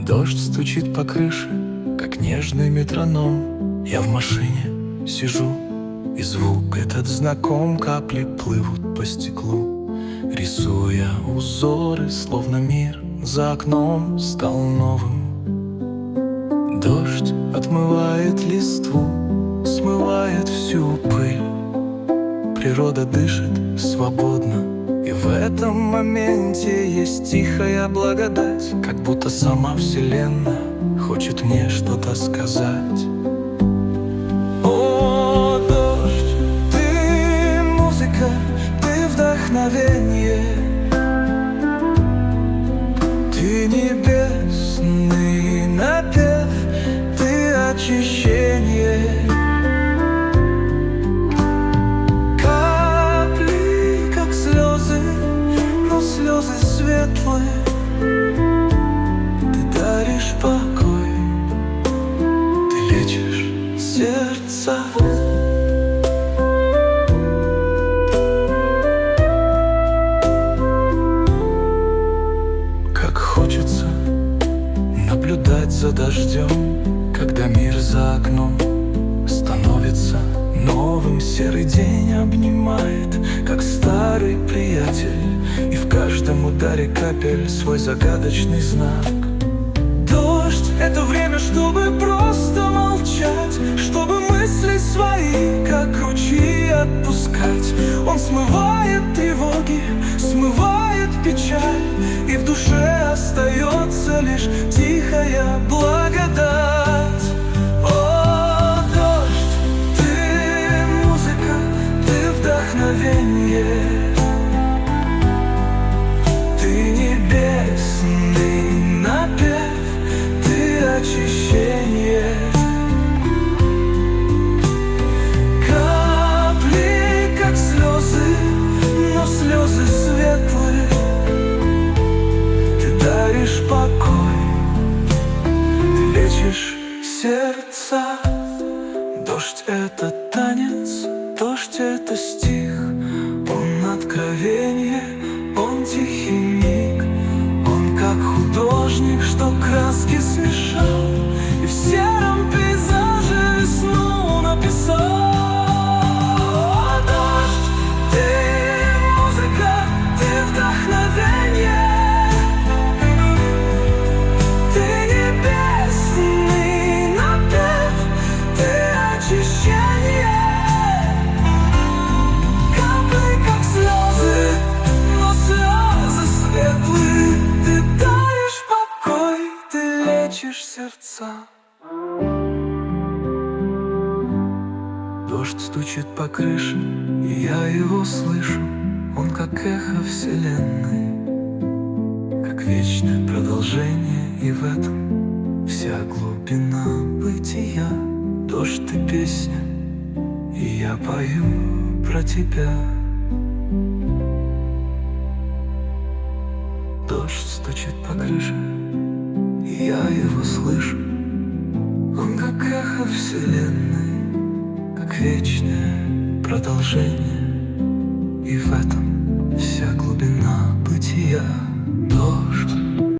Дождь стучит по крыше, как нежный метроном. Я в машине сижу, и звук этот знаком. Капли плывут по стеклу, рисуя узоры, словно мир за окном стал новым. Дождь отмывает листву, смывает всю пыль. Природа дышит свободно, и в этом моменте есть тихая благодать, как будто сама вселенная хочет мне что-то сказать. О, дождь, ты музыка, ты вдохновение, ты небесный напев, ты очищение. Слезы светлые, ты даришь покой, ты лечишь сердца. Как хочется наблюдать за дождем, когда мир за окном становится новым. Серый день обнимает, как старый приятель, и в каждом ударе капель свой загадочный знак. Дождь — это время, чтобы просто молчать, чтобы мысли свои, как ручьи, отпускать. Он смывает тревоги, смывает печаль, и в душе остается лишь тихая благодать. О, дождь, ты музыка, ты вдохновение, небесный напев, ты очищение. Капли, как слезы, но слезы светлые, ты даришь покой, ты лечишь сердца. Дождь — это танец, дождь — это стих, он откровение, он тихий миг, он как художник, что краски смешал и в сером пейзаже весну написал. Дождь, ты музыка, ты вдохновение, ты небесный напев, ты очищение. Капли, как слезы, но слезы светлые, ты даришь покой, ты лечишь сердца. Дождь стучит по крыше, и я его слышу. Он как эхо вселенной, как вечное продолжение, и в этом вся глубина бытия. Дождь — ты песня, и я пою про тебя. Дождь стучит по крыше, и я его слышу. Он как эхо вселенной, как вечное продолжение, и в этом вся глубина бытия.